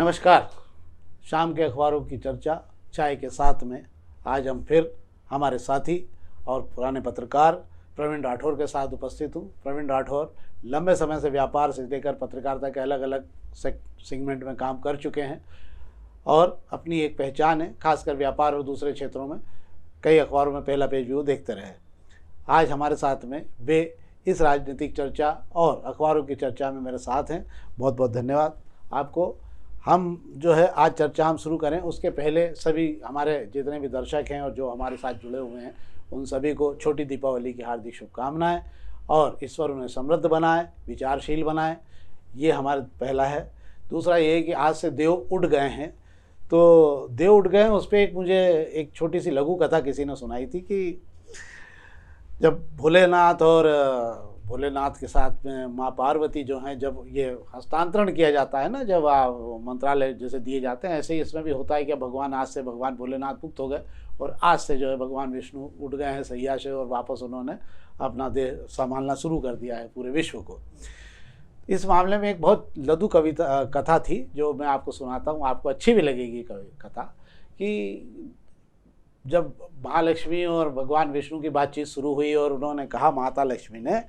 नमस्कार। शाम के अखबारों की चर्चा चाय के साथ में आज हम फिर हमारे साथी और पुराने पत्रकार प्रवीण राठौर के साथ उपस्थित हूँ। प्रवीण राठौर लंबे समय से व्यापार से लेकर पत्रकारिता के अलग अलग सेगमेंट में काम कर चुके हैं और अपनी एक पहचान है, खासकर व्यापार और दूसरे क्षेत्रों में कई अखबारों में पहला पेज भी वो देखते रहे। आज हमारे साथ में वे इस राजनीतिक चर्चा और अखबारों की चर्चा में मेरे साथ हैं। बहुत बहुत धन्यवाद आपको। हम जो है आज चर्चा हम शुरू करें उसके पहले सभी हमारे जितने भी दर्शक हैं और जो हमारे साथ जुड़े हुए हैं उन सभी को छोटी दीपावली की हार्दिक शुभकामनाएं और ईश्वर उन्हें समृद्ध बनाए, विचारशील बनाए, ये हमारा पहला है। दूसरा ये है कि आज से देव उठ गए हैं, तो देव उठ गए हैं उस पर एक मुझे एक छोटी सी लघु कथा किसी ने सुनाई थी कि जब भोलेनाथ के साथ में माँ पार्वती जो हैं, जब ये हस्तांतरण किया जाता है ना, जब मंत्रालय जैसे दिए जाते हैं, ऐसे ही इसमें भी होता है कि भगवान आज से भगवान भोलेनाथ मुक्त हो गए और आज से जो है भगवान विष्णु उठ गए हैं सैया से और वापस उन्होंने अपना देह संभालना शुरू कर दिया है पूरे विश्व को। इस मामले में एक बहुत लघु कथा थी जो मैं आपको सुनाता हूँ, आपको अच्छी भी लगेगी कथा। कि जब महालक्ष्मी और भगवान विष्णु की बातचीत शुरू हुई और उन्होंने कहा माता लक्ष्मी ने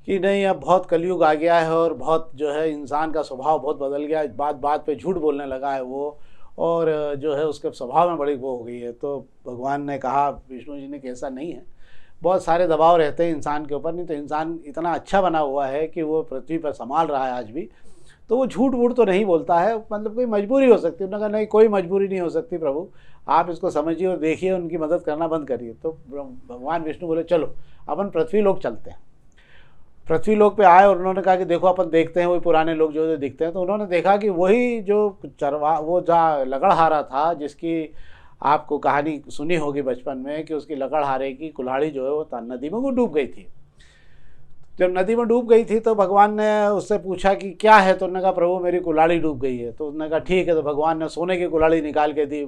कि नहीं, अब बहुत कलयुग आ गया है और बहुत जो है इंसान का स्वभाव बहुत बदल गया है, बात बात पे झूठ बोलने लगा है वो, और जो है उसके स्वभाव में बड़ी वो हो गई है। तो भगवान ने कहा, विष्णु जी ने कि ऐसा नहीं है, बहुत सारे दबाव रहते हैं इंसान के ऊपर, नहीं तो इंसान इतना अच्छा बना हुआ है कि वो पृथ्वी पर संभाल रहा है आज भी, तो वो झूठ वूठ तो नहीं बोलता है, मतलब कोई मजबूरी हो सकती है। उन्होंने कहा नहीं, कोई मजबूरी नहीं हो सकती प्रभु, आप इसको समझिए और देखिए, उनकी मदद करना बंद करिए। तो भगवान विष्णु बोले चलो अपन पृथ्वी लोक चलते हैं। पृथ्वी लोक पे आए और उन्होंने कहा कि देखो अपन देखते हैं वही पुराने लोग जो दिखते हैं। तो उन्होंने देखा कि वही जो वो जहाँ लकड़हारा था, जिसकी आपको कहानी सुनी होगी बचपन में कि उसकी लकड़हारे की कुल्हाड़ी जो है वो नदी में वो डूब गई थी। जब नदी में डूब गई थी तो भगवान ने उससे पूछा कि क्या है, तो उन्होंने कहा प्रभु मेरी कुल्हाड़ी डूब गई है। तो उन्होंने कहा ठीक है। तो भगवान ने सोने की कुल्हाड़ी निकाल के दी।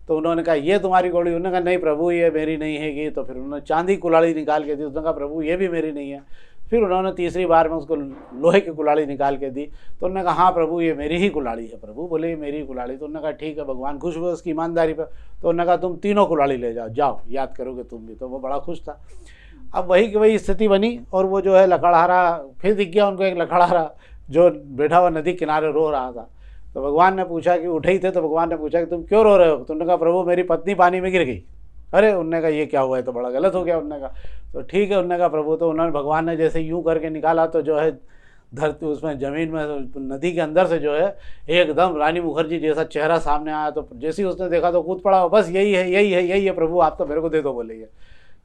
तो उन्होंने कहा ये तुम्हारी कुल्हाड़ी? उन्होंने कहा नहीं प्रभु ये मेरी नहीं है। तो फिर उन्होंने चांदी कुल्हाड़ी निकाल के दी। उसने कहा प्रभु ये भी मेरी नहीं है। फिर उन्होंने तीसरी बार में उसको लोहे की कुल्हाड़ी निकाल के दी। तो उन्होंने कहा हाँ प्रभु ये मेरी ही कुल्हाड़ी है। प्रभु बोले ये मेरी कुल्हाड़ी। तो उन्होंने कहा ठीक है। भगवान खुश हुए उसकी ईमानदारी पर। तो उन्होंने कहा तुम तीनों कुल्हाड़ी ले जाओ, जाओ याद करोगे तुम भी। तो वो बड़ा खुश था। अब वही की वही स्थिति बनी और वो जो है लकड़हारा फिर दिख गया उनको, एक लकड़हारा जो बैठा हुआ नदी किनारे रो रहा था। तो भगवान ने पूछा कि उठे ही थे, तो भगवान ने पूछा कि तुम क्यों रो रहे हो? तो उन्होंने कहा प्रभु मेरी पत्नी पानी में गिर गई। अरे उन्होंने कहा ये क्या हुआ है, तो बड़ा गलत हो गया। उन्होंने कहा तो ठीक है। उन्होंने कहा प्रभु, तो उन्होंने भगवान ने जैसे यूं करके निकाला तो जो है धरती उसमें ज़मीन में नदी के अंदर से जो है एकदम रानी मुखर्जी जैसा चेहरा सामने आया। तो जैसे ही उसने देखा तो कूद पड़ा, बस यही है यही है यही है प्रभु, आप तो मेरे को दे दो बोले ये।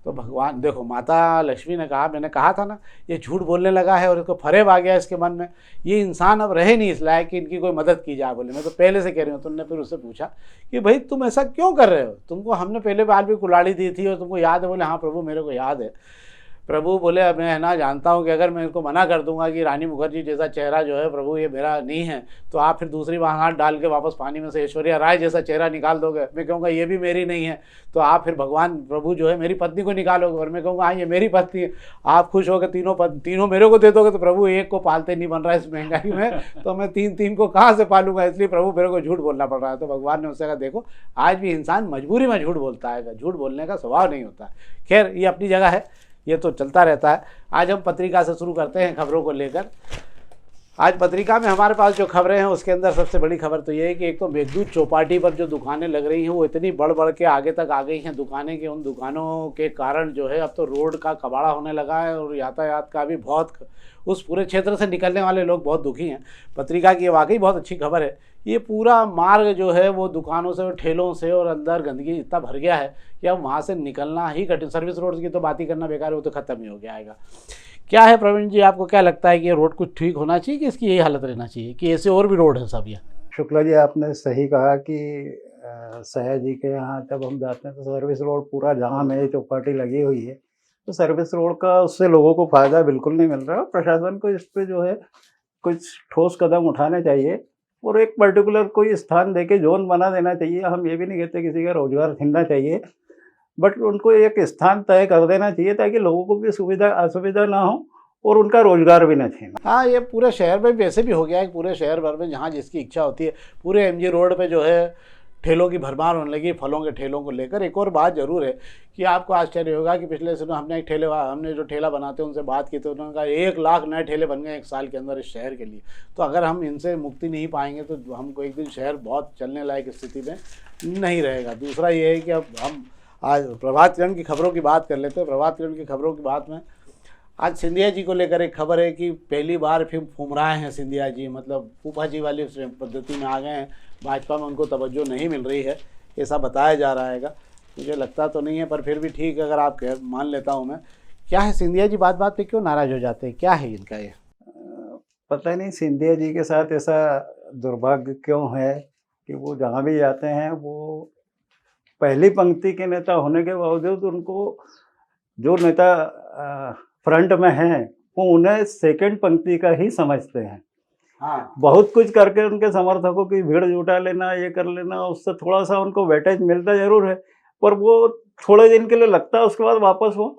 तो भगवान देखो माता लक्ष्मी ने कहा, मैंने कहा था ना ये झूठ बोलने लगा है और इसको फरेब आ गया इसके मन में, ये इंसान अब रहे नहीं इस लायक कि इनकी कोई मदद की जाए। बोले मैं तो पहले से कह रही हूँ। तो उन्होंने फिर उससे पूछा कि भाई तुम ऐसा क्यों कर रहे हो, तुमको हमने पहले बार भी कुल्हाड़ी दी थी और तुमको याद है? बोले हाँ प्रभु मेरे को याद है। प्रभु बोले अब मैं ना जानता हूँ कि अगर मैं इसको मना कर दूंगा कि रानी मुखर्जी जैसा चेहरा जो है प्रभु ये मेरा नहीं है, तो आप फिर दूसरी बार हाथ डाल के वापस पानी में से ऐश्वर्या राय जैसा चेहरा निकाल दोगे। मैं कहूँगा ये भी मेरी नहीं है, तो आप फिर भगवान प्रभु जो है मेरी पत्नी को निकालोगे और मैं कहूँगा हाँ ये मेरी पत्नी है। आप खुश होकर तीनों मेरे को दे दोगे। तो प्रभु एक को पालते नहीं बन रहा है इस महंगाई में, तो मैं तीन को कहाँ से पालूंगा, इसलिए प्रभु मेरे को झूठ बोलना पड़ रहा है। तो भगवान ने उससे कहा देखो आज भी इंसान मजबूरी में झूठ बोलता है, झूठ बोलने का स्वभाव नहीं होता। खैर ये अपनी जगह है, ये तो चलता रहता है। आज हम पत्रिका से शुरू करते हैं खबरों को लेकर। आज पत्रिका में हमारे पास जो खबरें हैं उसके अंदर सबसे बड़ी खबर तो ये है कि एक तो मेघदूत चौपाटी पर जो दुकानें लग रही हैं वो इतनी बढ़ के आगे तक आ गई हैं दुकानें कि उन दुकानों के कारण जो है अब तो रोड का कबाड़ा होने लगा है और यातायात का भी बहुत, उस पूरे क्षेत्र से निकलने वाले लोग बहुत दुखी हैं। पत्रिका की वाकई बहुत अच्छी खबर है। ये पूरा मार्ग जो है वो दुकानों से और ठेलों से और अंदर गंदगी इतना भर गया है कि अब वहाँ से निकलना ही कठिन। सर्विस रोड की तो बात ही करना बेकार है, वो तो ख़त्म ही हो गया आएगा। क्या है प्रवीण जी, आपको क्या लगता है कि ये रोड कुछ ठीक होना चाहिए कि इसकी यही हालत रहना चाहिए कि ऐसे और भी रोड है सब? ये शुक्ला जी आपने सही कहा कि सया जी के यहाँ जब हम जाते हैं तो सर्विस रोड पूरा जाम है, चौपाटी लगी हुई है। तो सर्विस रोड का उससे लोगों को फ़ायदा बिल्कुल नहीं मिल रहा। प्रशासन को इस पे जो है कुछ ठोस कदम उठाने चाहिए और एक पर्टिकुलर कोई स्थान देके जोन बना देना चाहिए। हम ये भी नहीं कहते किसी का रोजगार छीनना चाहिए, बट उनको एक स्थान तय कर देना चाहिए ताकि लोगों को भी सुविधा असुविधा ना हो और उनका रोजगार भी न छीना। हाँ, ये पूरे शहर में वैसे भी हो गया है, पूरे शहर भर में जहाँ जिसकी इच्छा होती है, पूरे एमजी रोड पे जो है ठेलों की भरमार होने लगी फलों के ठेलों को लेकर। एक और बात ज़रूर है कि आपको आश्चर्य होगा कि पिछले दिनों हमने जो ठेला बनाते हैं उनसे बात की तो उन्होंने कहा 1 लाख नए ठेले बन गए 1 साल के अंदर इस शहर के लिए। तो अगर हम इनसे मुक्ति नहीं पाएंगे तो हमको एक दिन शहर बहुत चलने लायक स्थिति में नहीं रहेगा। दूसरा ये है कि अब हम आज प्रभात किरण की खबरों की बात कर लेते हैं। प्रभात किरण की खबरों की बात में आज सिंधिया जी को लेकर एक खबर है कि पहली बार फिर फुमराए हैं सिंधिया जी, मतलब फूफा जी वाली पद्धति में आ गए हैं। भाजपा में उनको तवज्जो नहीं मिल रही है, ऐसा बताया जा रहा है। मुझे लगता तो नहीं है, पर फिर भी ठीक है, अगर आप मान लेता हूँ मैं। क्या है सिंधिया जी बात बात पे क्यों नाराज़ हो जाते हैं, क्या है इनका ये? पता नहीं सिंधिया जी के साथ ऐसा दुर्भाग्य क्यों है कि वो जहाँ भी जाते हैं वो पहली पंक्ति के नेता होने के बावजूद उनको जो नेता फ्रंट में हैं वो उन्हें सेकंड पंक्ति का ही समझते हैं। हाँ, बहुत कुछ करके उनके समर्थकों की भीड़ जुटा लेना, ये कर लेना, उससे थोड़ा सा उनको वेटेज मिलता जरूर है, पर वो थोड़े दिन के लिए लगता है, उसके बाद वापस वो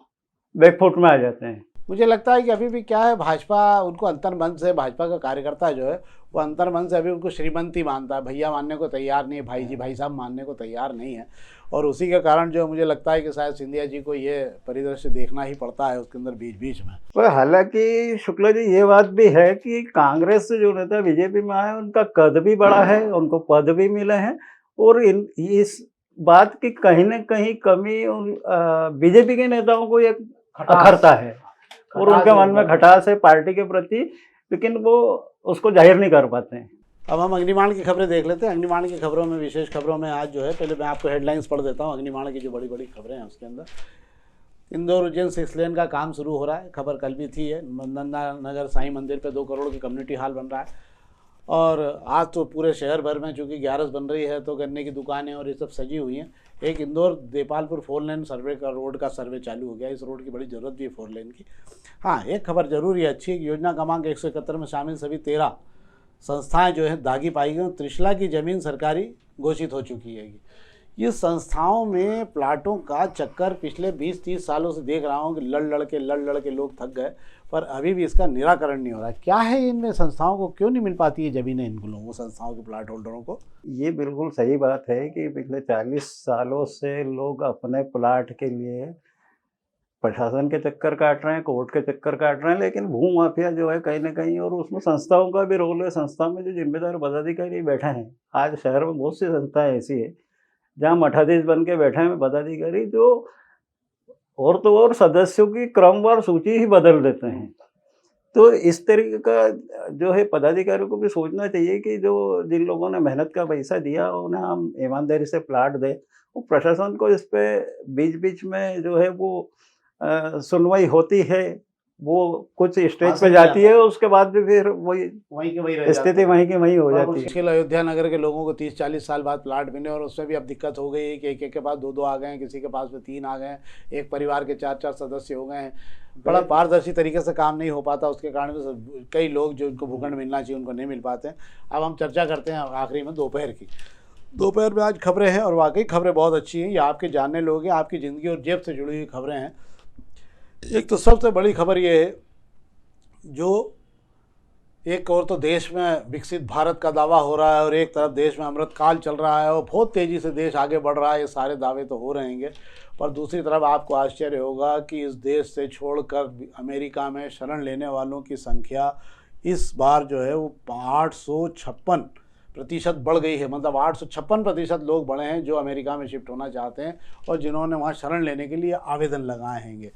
बैकफुट में आ जाते हैं। मुझे लगता है कि अभी भी क्या है, भाजपा उनको अंतर्मन से, भाजपा का कार्यकर्ता जो है वो अंतर्मन से अभी उनको श्रीमंती मानता है। भैया मानने को तैयार नहीं है, भाई साहब मानने को तैयार नहीं है। और उसी के कारण जो मुझे लगता है कि शायद सिंधिया जी को ये परिदृश्य देखना ही पड़ता है उसके अंदर बीच बीच में। पर हालांकि शुक्ला जी ये बात भी है कि कांग्रेस से जो नेता बीजेपी में आए उनका कद भी बड़ा है, उनको पद भी मिले हैं, और इस बात की कहीं ना कहीं कमी बीजेपी के नेताओं को ये अखरता है और उनके मन में खटास है पार्टी के प्रति, लेकिन वो उसको जाहिर नहीं कर पाते हैं। अब हम अग्निमाण की खबरें देख लेते हैं। अग्निमाण की खबरों में, विशेष खबरों में आज जो है, पहले मैं आपको हेडलाइंस पढ़ देता हूँ अग्निमाण की जो बड़ी बड़ी खबरें हैं उसके अंदर। इंदौर उज्जैन 6 लेन का काम शुरू हो रहा है, खबर कल भी थी है। नंदा नगर साईं मंदिर पे 2 करोड़ की कम्युनिटी हॉल बन रहा है। और आज तो पूरे शहर भर में चूँकि 11 बन रही है तो गन्ने की दुकानें और ये सब सजी हुई हैं। एक इंदौर देपालपुर 4 लेन सर्वे का रोड का सर्वे चालू हो गया। इस रोड की बड़ी ज़रूरत भी है 4 लेन की। हाँ, एक खबर जरूर है अच्छी, योजना क्रमांक 171 में शामिल सभी 13 संस्थाएं जो है दागी पाई गई। त्रिशला की ज़मीन सरकारी घोषित हो चुकी है। ये संस्थाओं में प्लाटों का चक्कर पिछले 20-30 सालों से देख रहा हूँ कि लड़ लड़ के लोग थक गए, पर अभी भी इसका निराकरण नहीं हो रहा है। क्या है इनमें संस्थाओं को क्यों नहीं मिल पाती है ज़मीनें इन लोगों को, संस्थाओं के प्लाट होल्डरों को? ये बिल्कुल सही बात है कि पिछले 40 सालों से लोग अपने प्लाट के लिए प्रशासन के चक्कर काट रहे हैं, कोर्ट के चक्कर काट रहे हैं, लेकिन भू माफिया जो है कहीं ना कहीं, और उसमें संस्थाओं का भी रोल है। संस्था में जो जिम्मेदार पदाधिकारी बैठे हैं, आज शहर में बहुत सी संस्थाएं ऐसी है जहाँ मठाधीश बन के बैठे हैं पदाधिकारी, जो और तो और सदस्यों की क्रमवार सूची ही बदल देते हैं। तो इस तरीके का जो है पदाधिकारियों को भी सोचना चाहिए कि जो जिन लोगों ने मेहनत का पैसा दिया उन्हें हम ईमानदारी से प्लाट दें। वो प्रशासन को इस पे बीच बीच में जो है वो सुनवाई होती है, वो कुछ स्टेज पे जाती है, उसके बाद भी फिर वही की वही स्थिति वहीं की वहीं हो जाती है। मुश्किल अयोध्या नगर के लोगों को 30-40 साल बाद प्लाट मिले, और उसमें भी अब दिक्कत हो गई है कि एक के पास 2-2 आ गए हैं, किसी के पास में 3 आ गए हैं, एक परिवार के 4-4 सदस्य हो गए हैं। बड़ा पारदर्शी तरीके से काम नहीं हो पाता, उसके कारण कई लोग जो उनको भूखंड मिलना चाहिए उनको नहीं मिल पाते हैं। अब हम चर्चा करते हैं आखिरी में दोपहर की। दोपहर में आज खबरें हैं और वाकई खबरें बहुत अच्छी हैं। ये आपके जानने लोग हैं, आपकी ज़िंदगी और जेब से जुड़ी हुई खबरें हैं। एक तो सबसे बड़ी खबर ये है, जो एक और तो देश में विकसित भारत का दावा हो रहा है और एक तरफ देश में अमृतकाल चल रहा है और बहुत तेज़ी से देश आगे बढ़ रहा है, ये सारे दावे तो हो रहेंगे। पर दूसरी तरफ आपको आश्चर्य होगा कि इस देश से छोड़कर अमेरिका में शरण लेने वालों की संख्या इस बार जो है वो 856% बढ़ गई है। मतलब 856% लोग बढ़े हैं जो अमेरिका में शिफ्ट होना चाहते हैं और जिन्होंने वहाँ शरण लेने के लिए आवेदन लगाए हैंगे।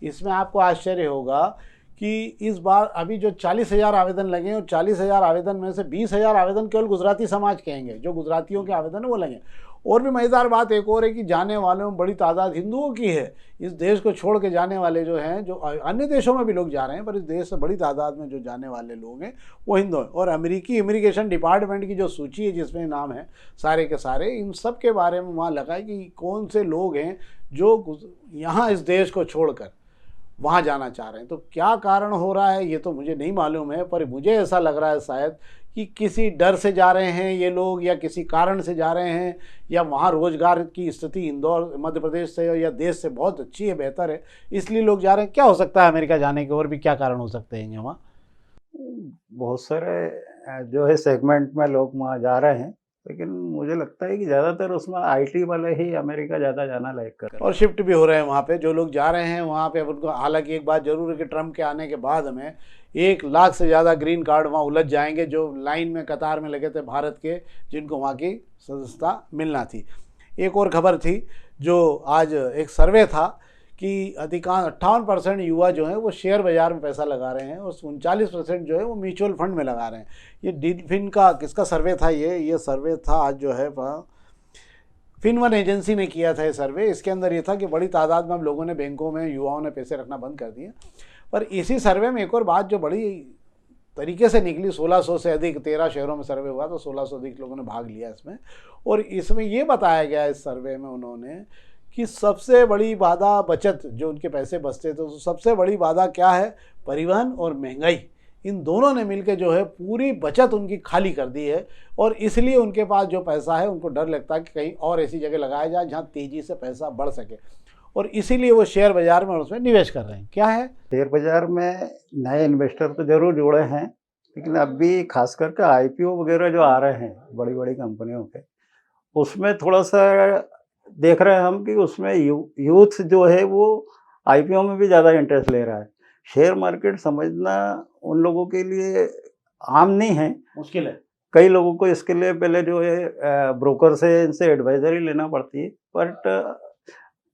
इसमें आपको आश्चर्य होगा कि इस बार अभी जो 40,000 आवेदन लगे हैं और 40,000 आवेदन में से 20,000 आवेदन केवल गुजराती समाज के हैं, जो गुजरातियों के आवेदन है वो लगे। और भी मज़ेदार बात एक और है कि जाने वालों में बड़ी तादाद हिंदुओं की है। इस देश को छोड़ के जाने वाले जो हैं, जो अन्य देशों में भी लोग जा रहे हैं, पर इस देश से बड़ी तादाद में जो जाने वाले लोग हैं वो हिंदू हैं। और अमेरिकी इमिग्रेशन डिपार्टमेंट की जो सूची है जिसमें नाम है सारे के सारे, इन सब के बारे में वहाँ लगा है कि कौन से लोग हैं जो यहाँ इस देश को छोड़कर वहाँ जाना चाह रहे हैं। तो क्या कारण हो रहा है ये तो मुझे नहीं मालूम है, पर मुझे ऐसा लग रहा है शायद कि किसी डर से जा रहे हैं ये लोग या किसी कारण से जा रहे हैं, या वहाँ रोजगार की स्थिति इंदौर मध्य प्रदेश से या देश से बहुत अच्छी है, बेहतर है, इसलिए लोग जा रहे हैं? क्या हो सकता है अमेरिका जाने के, और भी क्या कारण हो सकते हैं वहाँ? बहुत सारे जो है सेगमेंट में लोग वहाँ जा रहे हैं, लेकिन मुझे लगता है कि ज़्यादातर उसमें आईटी वाले ही अमेरिका ज़्यादा जाना लाइक कर रहे हैं। और शिफ्ट भी हो रहे हैं वहाँ पे, जो लोग जा रहे हैं वहाँ पे। अब उनको हालांकि एक बात जरूर है कि ट्रम्प के आने के बाद हमें 1 लाख से ज़्यादा ग्रीन कार्ड वहाँ उलझ जाएंगे, जो लाइन में कतार में लगे थे भारत के, जिनको वहाँ की सदस्यता मिलना थी। एक और खबर थी जो आज एक सर्वे था कि अधिकांश 58% युवा जो हैं वो शेयर बाज़ार में पैसा लगा रहे हैं और 39% जो है वो म्यूचुअल फंड में लगा रहे हैं। ये डिफिन का किसका सर्वे था? ये सर्वे था आज जो है फिनवन एजेंसी ने किया था ये सर्वे। इसके अंदर ये था कि बड़ी तादाद में हम लोगों ने बैंकों में, युवाओं ने पैसे रखना बंद कर दिए। पर इसी सर्वे में एक और बात जो बड़ी तरीके से निकली, 1600 से अधिक 13 शहरों में सर्वे हुआ, तो 1600 से अधिक लोगों ने भाग लिया इसमें। और इसमें ये बताया गया इस सर्वे में उन्होंने कि सबसे बड़ी बाधा बचत, जो उनके पैसे बचते थे, तो सबसे बड़ी बाधा क्या है? परिवहन और महंगाई। इन दोनों ने मिलकर जो है पूरी बचत उनकी खाली कर दी है, और इसलिए उनके पास जो पैसा है उनको डर लगता है कि कहीं और ऐसी जगह लगाया जाए जहाँ तेज़ी से पैसा बढ़ सके, और इसीलिए वो शेयर बाज़ार में उसमें निवेश कर रहे हैं। क्या है? शेयर बाज़ार में नए इन्वेस्टर तो ज़रूर जुड़े हैं, लेकिन अब भी खास करके आईपीओ वगैरह जो आ रहे हैं बड़ी बड़ी कंपनियों के, उसमें थोड़ा सा देख रहे हैं हम कि उसमें यूथ जो है वो आईपीओ में भी ज़्यादा इंटरेस्ट ले रहा है। शेयर मार्केट समझना उन लोगों के लिए आम नहीं है, मुश्किल है। कई लोगों को इसके लिए पहले जो है ब्रोकर से, इनसे एडवाइजरी लेना पड़ती है। बट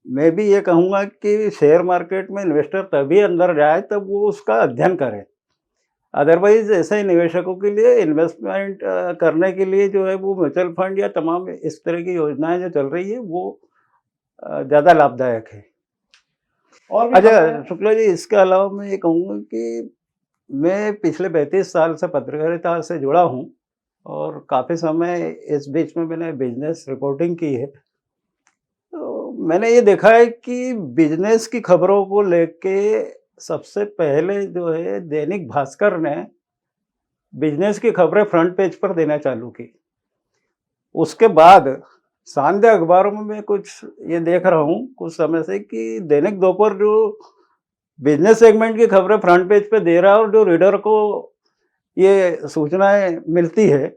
मैं भी ये कहूँगा कि शेयर मार्केट में इन्वेस्टर तभी अंदर जाए तब वो उसका अध्ययन करे। अदरवाइज ऐसे निवेशकों के लिए इन्वेस्टमेंट करने के लिए जो है वो म्यूचुअल फंड या तमाम इस तरह की योजनाएं जो चल रही है वो ज़्यादा लाभदायक है। और भी अच्छा शुक्ला जी, इसके अलावा मैं ये कहूँगा कि मैं पिछले 32 साल से पत्रकारिता से जुड़ा हूँ और काफ़ी समय इस बीच में मैंने बिजनेस रिपोर्टिंग की है। तो मैंने ये देखा है कि बिजनेस की खबरों को लेके सबसे पहले जो है दैनिक भास्कर ने बिजनेस की खबरें फ्रंट पेज पर देना चालू की। उसके बाद सांध्य अखबारों में मैं कुछ ये देख रहा हूँ कुछ समय से कि दैनिक दोपहर जो बिजनेस सेगमेंट की खबरें फ्रंट पेज पे दे रहा है, और जो रीडर को ये सूचनाएं मिलती है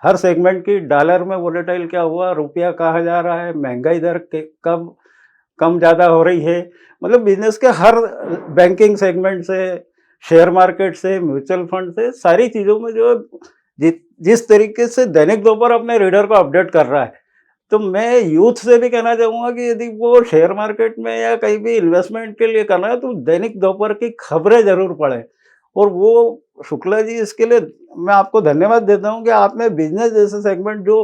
हर सेगमेंट की, डॉलर में वोलेटाइल क्या हुआ, रुपया कहाँ जा रहा है, महंगाई दर कब कम ज़्यादा हो रही है, मतलब बिजनेस के हर बैंकिंग सेगमेंट से, शेयर मार्केट से, म्यूचुअल फंड से, सारी चीज़ों में जो जिस तरीके से दैनिक दोपहर अपने रीडर को अपडेट कर रहा है, तो मैं यूथ से भी कहना चाहूँगा कि यदि वो शेयर मार्केट में या कहीं भी इन्वेस्टमेंट के लिए करना है तो दैनिक दोपहर की खबरें ज़रूर पढ़ें। और वो शुक्ला जी, इसके लिए मैं आपको धन्यवाद देता हूँ कि आपने बिजनेस जैसे सेगमेंट जो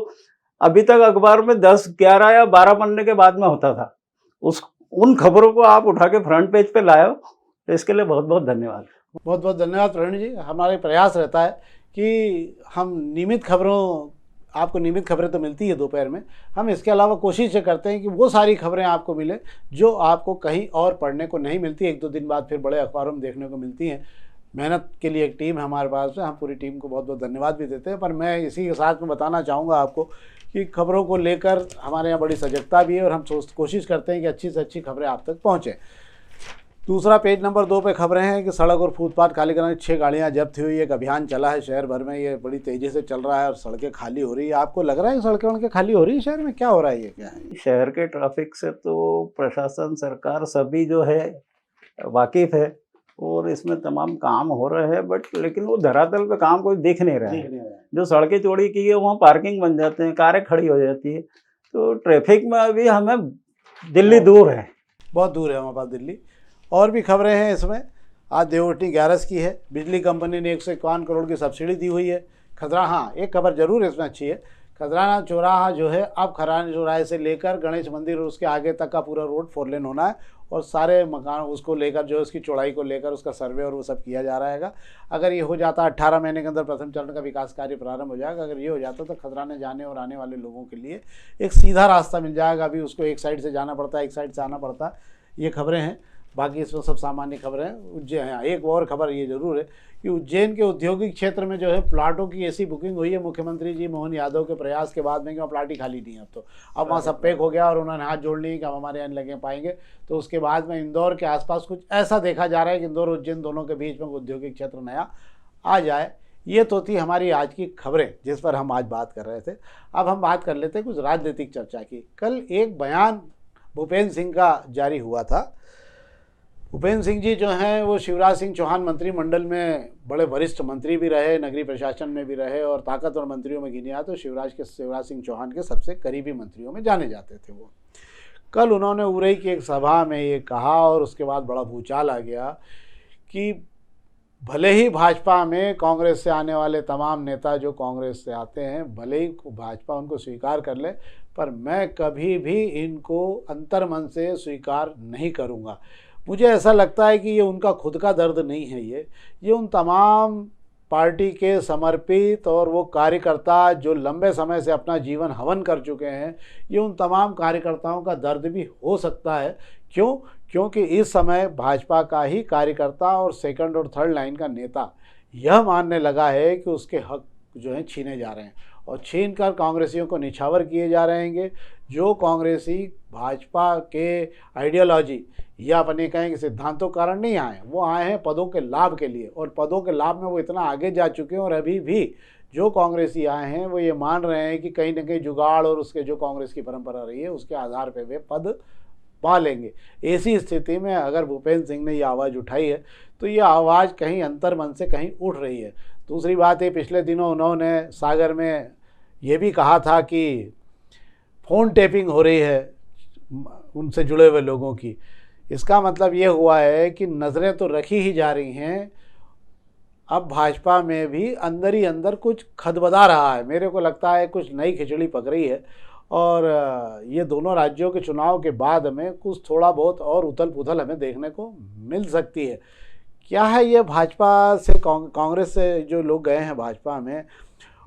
अभी तक अखबार में 10, 11 या 12 पन्ने के बाद में होता था, उन खबरों को आप उठा के फ्रंट पेज पे लाए हो, तो इसके लिए बहुत बहुत धन्यवाद। बहुत बहुत धन्यवाद प्रवीण जी। हमारे प्रयास रहता है कि हम नियमित खबरों, आपको नियमित खबरें तो मिलती है दोपहर में, हम इसके अलावा कोशिश ये करते हैं कि वो सारी खबरें आपको मिले जो आपको कहीं और पढ़ने को नहीं मिलती, 1-2 दिन बाद फिर बड़े अखबारों में देखने को मिलती हैं। मेहनत के लिए एक टीम है हमारे पास में, हम पूरी टीम को बहुत बहुत धन्यवाद भी देते हैं। पर मैं इसी के साथ में बताना चाहूँगा आपको कि खबरों को लेकर हमारे यहाँ बड़ी सजगता भी है, और हम कोशिश करते हैं कि अच्छी से अच्छी खबरें आप तक पहुँचें। दूसरा, पेज नंबर 2 पे खबरें हैं कि सड़क और फुटपाथ खाली कराने 6 गाड़ियाँ जब्त हुई। एक अभियान चला है शहर भर में, ये बड़ी तेज़ी से चल रहा है और सड़कें खाली हो रही है। आपको लग रहा है सड़कें उनके खाली हो रही है शहर में? क्या हो रहा है, ये क्या है? शहर के ट्रैफिक से तो प्रशासन, सरकार सभी जो है वाकिफ है और इसमें तमाम काम हो रहे हैं, बट लेकिन वो धरातल पे काम कोई दिख नहीं रहा है। जो सड़कें चौड़ी की है वहाँ पार्किंग बन जाते हैं, कारें खड़ी हो जाती है, तो ट्रैफिक में अभी हमें दिल्ली दूर है, बहुत दूर है हमारे पास दिल्ली। और भी खबरें हैं इसमें। आज देवोटनी 11 की है। बिजली कंपनी ने 151 करोड़ की सब्सिडी दी हुई है। हाँ, एक खबर जरूर इसमें अच्छी है। खजराना चौराहा जो है अब खजराना चौराहे से लेकर गणेश मंदिर और उसके आगे तक का पूरा रोड 4 लेन होना है, और सारे मकान उसको लेकर जो उसकी चौड़ाई को लेकर उसका सर्वे और वो सब किया जा रहेगा। अगर ये हो जाता 18 महीने के अंदर प्रथम चरण का विकास कार्य प्रारंभ हो जाएगा। अगर ये हो जाता तो खजराने जाने और आने वाले लोगों के लिए एक सीधा रास्ता मिल जाएगा। अभी उसको एक साइड से जाना पड़ता है, एक साइड से आना पड़ता है। ये खबरें हैं। बाकी इसमें सब सामान्य खबरें हैं। उज्जैन, हाँ, एक और खबर ये जरूर है कि उज्जैन के औद्योगिक क्षेत्र में जो है प्लाटों की ऐसी बुकिंग हुई है मुख्यमंत्री जी मोहन यादव के प्रयास के बाद में कि वहाँ प्लाट ही खाली नहीं है। अब वहाँ सब पैक हो गया और उन्होंने हाथ जोड़ लिए कि हम हमारे यहाँ लगे पाएंगे। तो उसके बाद में इंदौर के आसपास कुछ ऐसा देखा जा रहा है कि इंदौर उज्जैन दोनों के बीच में औद्योगिक क्षेत्र नया आ जाए। ये तो थी हमारी आज की खबरें जिस पर हम आज बात कर रहे थे। अब हम बात कर लेते हैं कुछ राजनीतिक चर्चा की। कल एक बयान भूपेंद्र सिंह का जारी हुआ था। भूपेंद्र सिंह जी जो हैं वो शिवराज सिंह चौहान मंत्रिमंडल में बड़े वरिष्ठ मंत्री भी रहे, नगरीय प्रशासन में भी रहे और ताकतवर मंत्रियों में गिने तो शिवराज सिंह चौहान के सबसे करीबी मंत्रियों में जाने जाते थे वो। कल उन्होंने उरई की एक सभा में ये कहा और उसके बाद बड़ा भूचाल आ गया कि भले ही भाजपा में कांग्रेस से आने वाले तमाम नेता जो कांग्रेस से आते हैं, भले ही भाजपा उनको स्वीकार कर ले, पर मैं कभी भी इनको अंतर्मन से स्वीकार नहीं करूँगा। मुझे ऐसा लगता है कि ये उनका खुद का दर्द नहीं है, ये उन तमाम पार्टी के समर्पित और वो कार्यकर्ता जो लंबे समय से अपना जीवन हवन कर चुके हैं, ये उन तमाम कार्यकर्ताओं का दर्द भी हो सकता है। क्यों? क्योंकि इस समय भाजपा का ही कार्यकर्ता और सेकंड और थर्ड लाइन का नेता यह मानने लगा है कि उसके हक जो हैं छीने जा रहे हैं और छीन कर कांग्रेसियों को निछावर किए जा रहे हैं। जो कांग्रेसी भाजपा के आइडियोलॉजी या अपने कहें कि सिद्धांतों कारण नहीं आए, वो आए हैं पदों के लाभ के लिए और पदों के लाभ में वो इतना आगे जा चुके हैं। और अभी भी जो कांग्रेसी आए हैं वो ये मान रहे हैं कि कहीं ना कहीं जुगाड़ और उसके जो कांग्रेस की परंपरा रही है उसके आधार पर वे पद पा लेंगे। ऐसी स्थिति में अगर भूपेंद्र सिंह ने ये आवाज़ उठाई है तो ये आवाज़ कहीं अंतर्मन से कहीं उठ रही है। दूसरी बात है, पिछले दिनों उन्होंने सागर में ये भी कहा था कि फ़ोन टैपिंग हो रही है उनसे जुड़े हुए लोगों की। इसका मतलब ये हुआ है कि नज़रें तो रखी ही जा रही हैं, अब भाजपा में भी अंदर ही अंदर कुछ खदबदा रहा है। मेरे को लगता है कुछ नई खिचड़ी पक रही है और ये दोनों राज्यों के चुनाव के बाद में कुछ थोड़ा बहुत और उथल पुथल हमें देखने को मिल सकती है। क्या है ये भाजपा से कांग्रेस से जो लोग गए हैं भाजपा में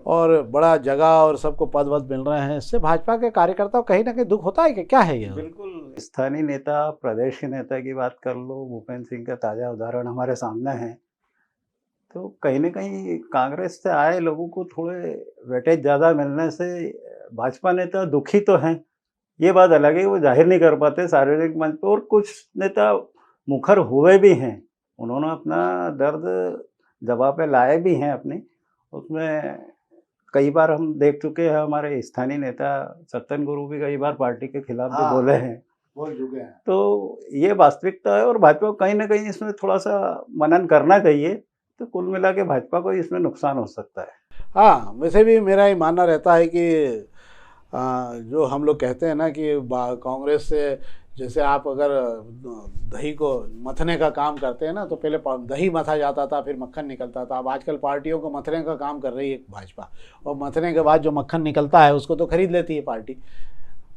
और बड़ा जगह और सबको पद वद मिल रहे हैं, इससे भाजपा के कार्यकर्ताओं कहीं ना कहीं दुख होता है कि क्या है ये? बिल्कुल, स्थानीय नेता, प्रदेश के नेता की बात कर लो, भूपेंद्र सिंह का ताज़ा उदाहरण हमारे सामने है। तो कहीं ना कहीं कांग्रेस से आए लोगों को थोड़े वेटेज ज़्यादा मिलने से भाजपा नेता दुखी तो हैं, ये बात अलग है, वो जाहिर नहीं कर पाते सार्वजनिक मंच पर। और कुछ नेता मुखर हुए भी हैं, उन्होंने अपना दर्द जवाब पे लाए भी हैं अपनी। उसमें कई बार हम देख चुके हैं, हमारे स्थानीय नेता सत्तन गुरु भी कई बार पार्टी के खिलाफ भी बोले हैं, बोल चुके हैं। तो ये वास्तविकता है और भाजपा को कहीं ना कहीं इसमें थोड़ा सा मनन करना चाहिए। तो कुल मिला के भाजपा को इसमें नुकसान हो सकता है। हाँ, वैसे भी मेरा ये मानना रहता है कि जो हम लोग कहते हैं ना कि कांग्रेस से जैसे आप अगर दही को मथने का काम करते हैं ना, तो पहले दही मथा जाता था फिर मक्खन निकलता था। अब आजकल पार्टियों को मथने का काम कर रही है भाजपा, और मथने के बाद जो मक्खन निकलता है उसको तो खरीद लेती है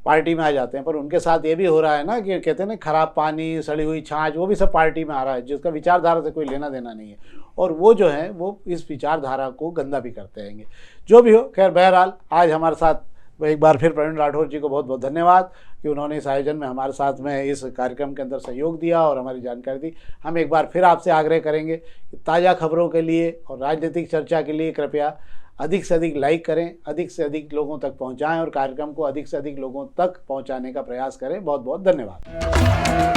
पार्टी में आ जाते हैं। पर उनके साथ ये भी हो रहा है ना कि कहते हैं ना खराब पानी, सड़ी हुई छाछ, वो भी सब पार्टी में आ रहा है जिसका विचारधारा से कोई लेना देना नहीं है, और वो जो है वो इस विचारधारा को गंदा भी करते रहेंगे। जो भी हो, खैर बहरहाल आज हमारे साथ एक बार फिर प्रवीण राठौर जी को बहुत बहुत धन्यवाद कि उन्होंने इस आयोजन में हमारे साथ में इस कार्यक्रम के अंदर सहयोग दिया और हमारी जानकारी दी। हम एक बार फिर आपसे आग्रह करेंगे कि ताज़ा खबरों के लिए और राजनीतिक चर्चा के लिए कृपया अधिक से अधिक लाइक करें, अधिक से अधिक लोगों तक पहुंचाएं और कार्यक्रम को अधिक से अधिक लोगों तक पहुंचाने का प्रयास करें। बहुत बहुत धन्यवाद।